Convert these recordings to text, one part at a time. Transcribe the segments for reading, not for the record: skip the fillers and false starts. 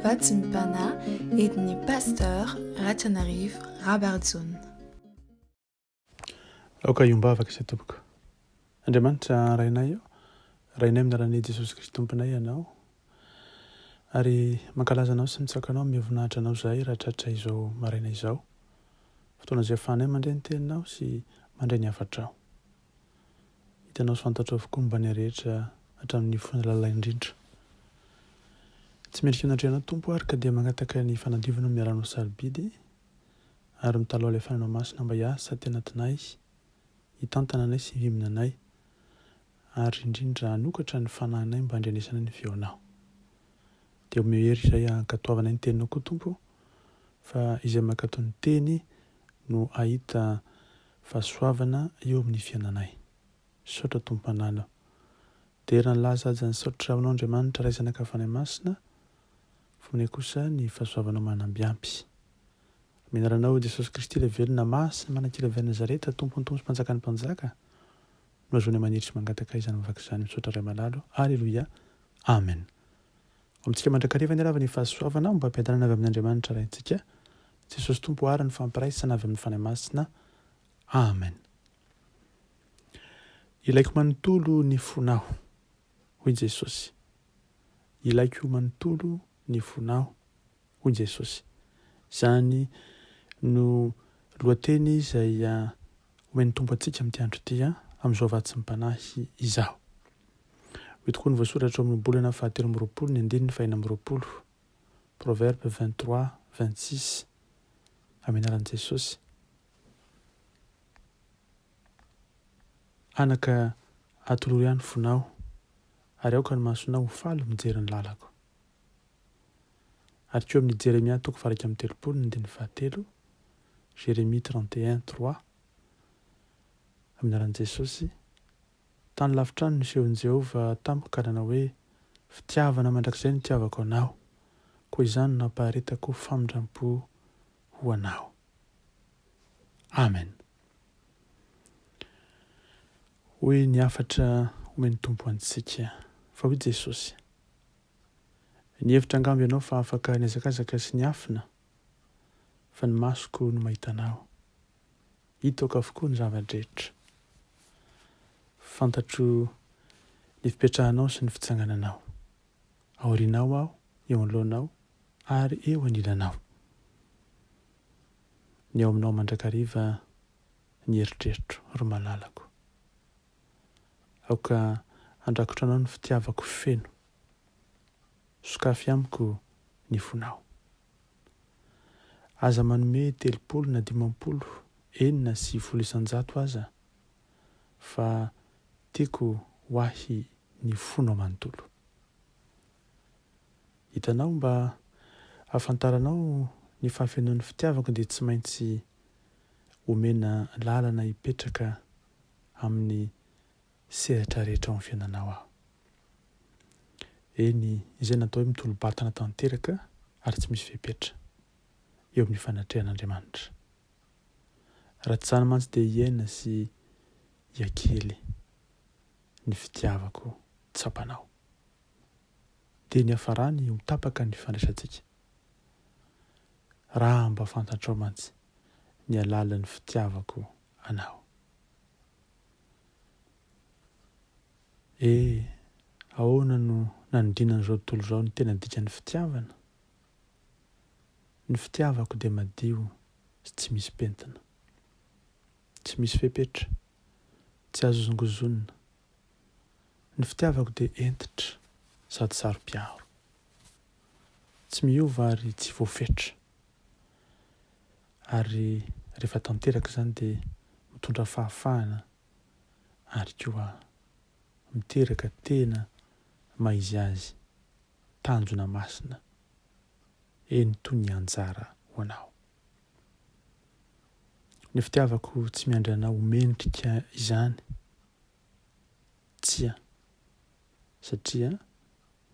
Batimpana entin'i Pasteur RATIANARIVO Rabarijaona. Aoka iombavaka izay tompoko. Andriamanitra rainay eo, rainay amin'ny anaran'i Jesosy Kristy tomponay ianao, ary mankalaza anao sy mitsaka anao amin'ny voninahitra anao izahay raha tratra izao maraina izao. Fotoana izay ahafahanay mandray ny teninao sy mandray ny hafatrao. Hitanao sy fantatrao avokoa momba ny rehetra hatramin'ny fona lalay indrindra. Tsy mendrika nandrayanao tompo ary ka dia magnataka ny fanadiovana miaranao sarobidy ary mitalao ilay fananao masina mba hiasa tena tinay, hitantana anay sy hivimina anay, ary indrindra hanokatra ny fanahinay mba handrenesana ny feonao. Dia omeo hery izay hankatoavana ny teninao koa tompo, fa izay mankato ny teny no ahita fahasoavana eo amin'ny fiainanay. Saotra tompo anana. Derina ny laza aja ny saotra aminao Andriamanitra raisana kafanay masina, fominay kosa ny fahasoavanao manambiampy. Menaranao Jesosy Kristy ilay velona masina manan-kilavy Nazareta, tompontompo sy mpanjakany mpanjaka, no azony manitry mangataka izany mivaka izany misaotra ray malalo. Alleluia. Amen. Amintsika mandrakariva ny arava ny fahasoavana mba ampiadanana avy amin'Andriamanitra raintsika. Jesosy tompo ara ny fampiraisana avy amin'ny fanahy masina. Amen. Ilaiko manontolo ny fonao, hoy Jesosy. Ilaiko manontolo ny fonao, hoy Jesosy. Izany no lohateny izay omeny tompo antsika amin'ity andro ity amin'izao vatsy mipanahy izaho. Hoy tokoa ny voasoratra amin'ny bolana fahatelo amby roapolo ny andininy fahina amby roapolo, Proverbe 23:26, amin'ny anaran'i Jesosy. Anaka atolory ihany fonao, ary aoka ny masonao ho falo mijery ny lalako. Ary keo amin'ny Jeremia 30:30 ny andininy fahatelo, Jeremia 31:3, amin'ny anaran'i Jesosy. Tany lavitra any nisehon'i Jehovah tamiko ka nanao hoe, fitiavana mandrakizay no tiavako anao, koa izany no nampaharetako famindram-po ho anao. Amen. Hoy ny hafatra omeny tompo antsika, fa hoy Jesosy. Ny hevitra angambo ianao fa afaka niazakazaka sy niafina, fa ny masoko no mahita anao. Hitako avokoa ny zava-drehetra. Fantatro ny fipetrahanao sy ny fitsangananao. Aorianao aho, eo anoloanao, ary eo anilanao. Ny ao aminao mandrakariva ny eritreritro ry malalako. Aoka andrakotra anao ny fitiavako feno. Sokafy amiko ny fonao. Aza manome 30 na 50, 4 sy 10 isan-jato aza, fa tiako ho ahy ny fonao manontolo. Hitanao mba ahafantaranao ny fahafenoan'ny fitiavako dia tsy maintsy omena lalana hipetraka amin'ny sehatra rehetra ao amin'ny fiainanao aho. Eny izay natao hoe mitolo-batana tanteraka ary tsy misy fepetra eo amin'ny fanatrehan'Andriamanitra. Raha tsy zany mantsy dia hiaina sy hiakely ny fitiavako tsapanao. Dia ny hafarany ho tapaka ny fifandraisantsika. Raha mba fantatrao mantsy ny alalan'ny fitiavako anao. Ahoana no nanodinana izao tontolo izao ny tena dikan'ny fitiavana? Ny fitiavako dia madio sy tsy misy pentina, tsy misy fepetra, tsy azo zongozonina. Ny fitiavako dia entitra sady sarom-piaro, tsy miova ary tsy voafetra. Ary rehefa tanteraka izany dia mitondra fahafahana ary koa miteraka tena maizy azy, tanjona masina, eny toy ny anjara ho anao. Ny fitiavako tsy miandry anao mendrika izany, tsia, satria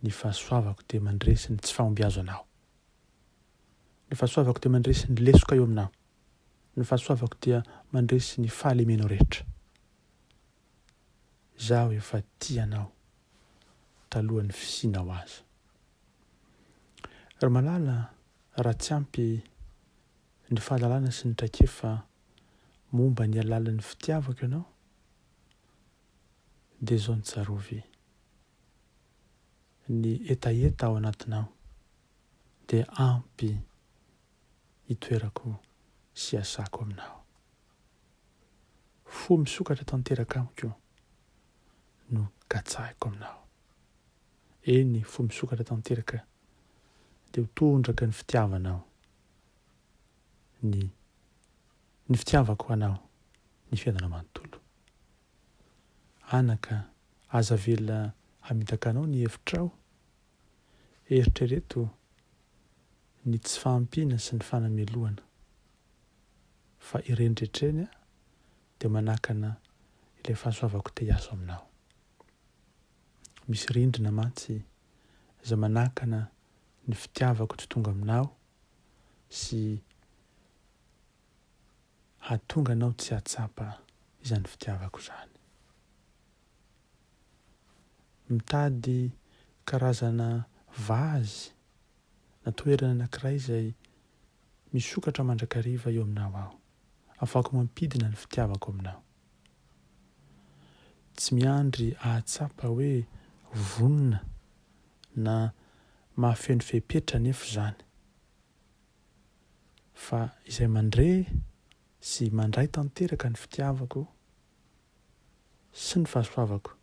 ny fahasoavako dia mandresy ny tsy fahombiazo anao. Ny fahasoavako dia mandresy ny lesoka eo aminao. Ny fahasoavako dia mandresy ny fahalemenao rehetra. Zaho efa tianao talohan'ny fisianao azy. Ry malala raha tsy ampy ny fahalalana sy ny traikefa momba ny alalan'ny fitiavako ianao dia izao ny tsarovy. Ny etaeta ao anatinao dia ampy hitoerako sy asako aminao. Fo misokatra tanteraka amiko no katsahiko aminao. Eny, fo misokatra tanteraka dia ho tondraka ny fitiavanao, ny fitiavako anao, ny fiainana manontolo. Anaka, aza velona hamitaka anao ny hevitrao, eritrereto ny tsy fahampiana sy ny fanamelohana, fa irendretreny dia manakana ilay fahasoavako te hiasa aminao. Misy rindrina mantsy izay manakana ny fitiavako tsy tonga aminao sy hatonga anao tsy hatsapa izany fitiavako izany. Mitady karazana vazy na toerana anankiray izay misokatra mandrakariva eo aminao aho, afaka mampidina ny fitiavako aminao. Tsy miandry ahatsapa hoe vonona na mahafeno fepetra nefa izany, fa izay mandre sy mandray tanteraka ny fitiavako sy ny fahasoavako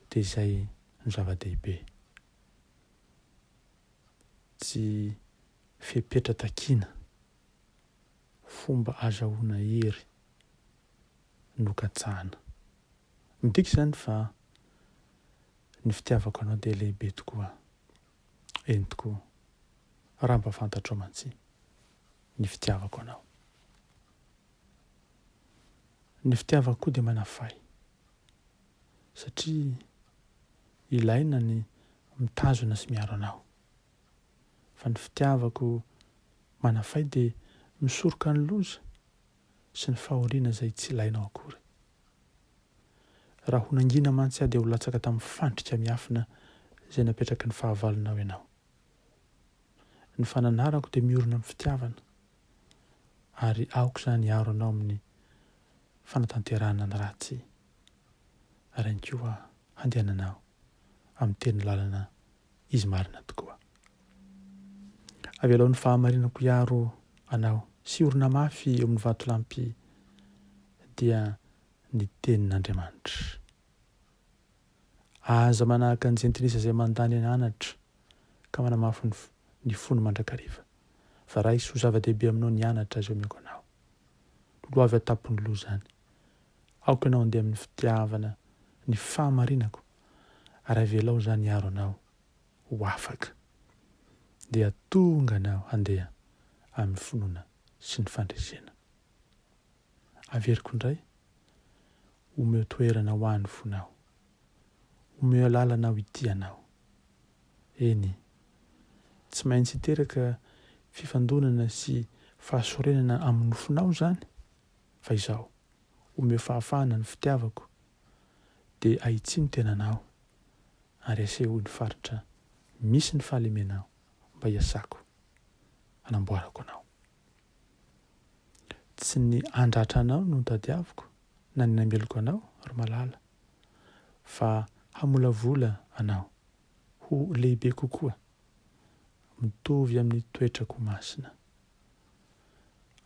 dia izay ny zava-dehibe. Tsy fepetra takiana, fomba azahoana hery no katsahana. Midika izany fa ny fitiavako anao dia lehibe tokoa. Eny tokoa, raha mba fantatrao mantsy ny fitiavako anao. Ny fitiavako koa dia manafay, satria ilaina ny mitazona sy miaro anao. Fa ny fitiavako manafay dia misoroka ny loza sy ny fahoriana izay tsy ilainao akory. Raha honangina mantsy dia ho latsaka tamin'ny fandrika miafina izay napetraky ny fahavalonao ianao. Ny fananarako dia miorina amin'ny fitiavana, ary aoko izany hiaro anao amin'ny fanatanterahana ny ratsy, ary ihany koa handehananao amin'ny teny lalana izy marina tokoa. Avelao ny fahamarinako hiaro anao sy orina mafy eo amin'ny vatolampy dia ny tenin'Andriamanitra. Aza manahaka ny jentilisa izay mandany anatra ka manamafy ny fony mandrakariva, fa raha hisy ho zava-dehibe aminao ny anatra azy omeko anao. Lolo avy atapony loha izany. Aoko ianao handeha amin'ny fitiavana, ny fahamarinako, ary avelao izany hiaro anao ho afaka, dia tonga anao handeha amin'ny finoana sy ny fandresena. Averiko indray, omeo toerana ho an'ny fonao, omeo lalana ho itianao. Eny, tsy maintsy hiteraka fifandonana sy fahasorenana amin'ny nofonao izany, fa izao, omeo fahafahana ny fitiavako dia ahitsy ny tenanao, ary aseho ny faritra misy ny fahalemenao mba hiasako, hanamboarako anao. Tsy ny andratra anao no tadiaviko na ny nameloko anao ry malala, fa hamolavola anao ho lehibe kokoa, mitovy amin'ny toetrako masina.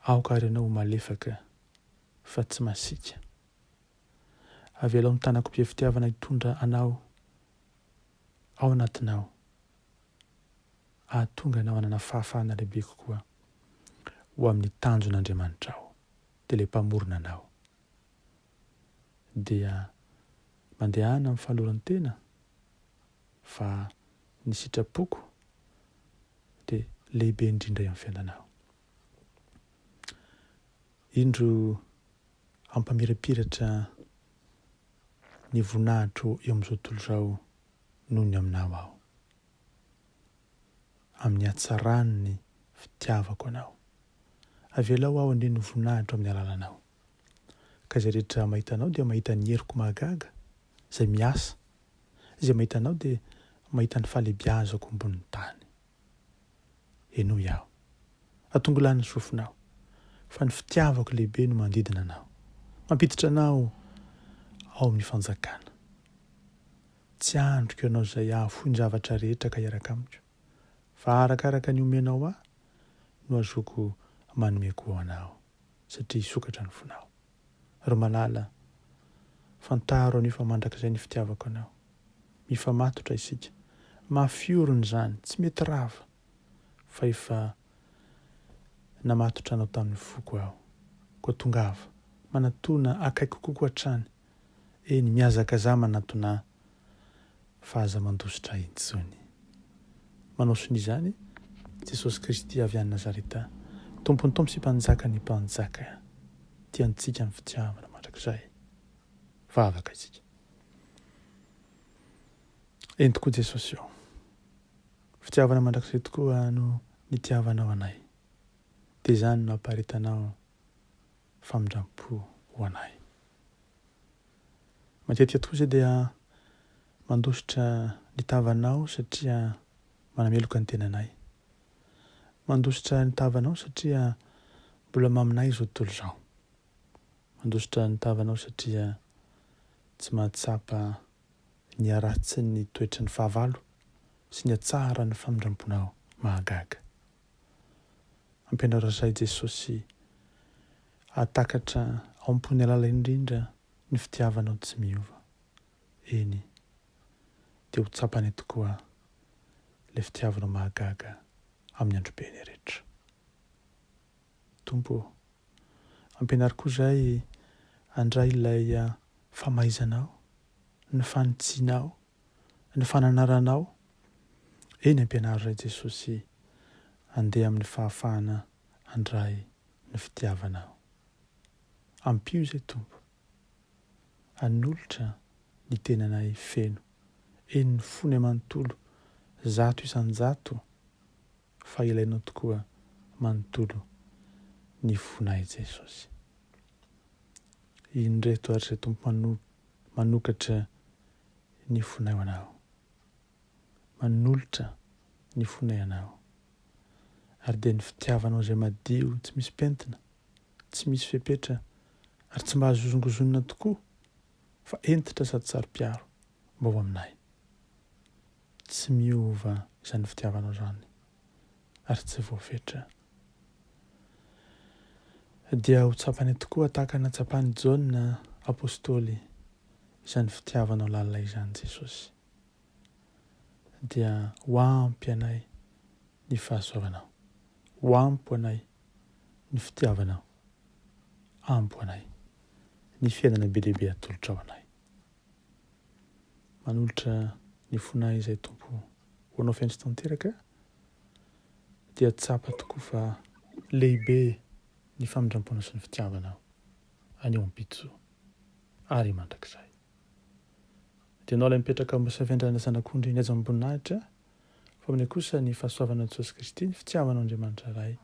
Aoka ary ianao malefaka fa tsy masika. Avelao ny tanako be fitiavana hitondra anao ao anatinao, ahatonga anao hanana fahafahana lehibe kokoa ho amin'ny tanjon'Andriamanitra ao, dia ilay mpamorona anao dia mandehana amin'ny fahaloran-tena, fa ny sitrapoko dia lehibe indrindra amin'ny fiainanao. Indro ampamirapiratra ny voninahitro eo amin'izao tontolo izao noho ny aminao aho, amin'ny hatsarany ny fitiavako anao. Avelao aho andeha ny voninahitro amin'ny alalanao, ka izay rehetra mahita anao dia mahita ny heriko mahagaga izay miasa, izay mahita anao dia mahita ny fahalebiazako ambonin'ny tany. eno iaho atongolany ny sofinao fa ny fitiavako lehibe no mandidina anao mampiditra anao ao amin'ny fanjakana tsy androko ianao izay aho ny zavatra rehetra ka hiaraka amiko fa arakaraka ny omenao aho no azoko manomeko ao anao satria hisokatra ny fonao ry malala fantaro anio fa mandrakizay ny fitiavako anao mifamatotra isika mafiorony izany tsy mety rava fa efa namatotra anao tamin'ny foko aho koa tongava manatona akaiko kokoa hatrany eny miazaka za manatona fa aza mandositra intsony manao sony izany Jesosy Kristy avy any Nazareta tompony tompo sy mpanjaka ny mpanjaka tiantsika ny fitiavana mandrakizay vavaka isika eny tokoa Jesosy ao fitiavana mandrakizay tokoa no nitiavanao anay dia izany no amparitanao famindram-po ho anay matetika tokoa izay dia mandositra nitavanao satria manameloka ny tenanay mandositra nitavanao satria mbola maminay izao tontolo izao mandositra nitavanao satria tsy mahatsapa ny aratsy ny toetra ny fahavalo sy ny atsara ny famindram-ponao mahagaga ampianarazay Jesosy atakatra ao am-pony alala indrindra ny fitiavanao tsy miova eny dia ho tsapany tokoa ilay fitiavanao mahagaga amin'ny andro-peny rehetra tompo ampianary koa izay andray ilay famaizanao ny fanitsinao ny fananaranao eny ampianary ray Jesosy andeha amin'ny fahafahana andray ny fitiavanao ampio izay tompo anolotra ny tenanay feno eny ny fony manontolo 100 isan-jato fa ilainao tokoa manontolo ny fonay Jesosy indreto ary izay tompo manokatra ny fonay anao manolotra ny fonay anao ary dia ny fitiavanao izay madio tsy misy pentina tsy misy fepetra ary tsy mba hazozongozonina tokoa fa entitra sady tsaro-piaro mba ho aminay tsy miova izany fitiavanao izany ary tsy voafetra dia ho tsapany tokoa tahaka natsapany Jaona apôstôly izany fitiavanao lalina izany Jesosy dia ho ampy anay ny fahasoavanao ho ampy anay ny fitiavanao ampy anay ny fiainana be lehibe atolotra ao anay manolotra ny fonay izay tompo ho anao fiandry tanteraka dia tsapa tokoa fa lehibe ny famindram-pona sy ny fitiavanao any ao am-pitso ary mandrakizay dia anao ilay mipetraka mba safiandrana zanak'ondry ny aza amboninahitra fa amin'iny kosa ny fahasoavana Jesosy Kristy ny fitiavanao Andriamanitra iray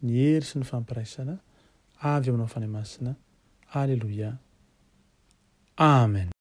ny hery sy ny fampiraisana avy aminao fanay masina aleloia amen.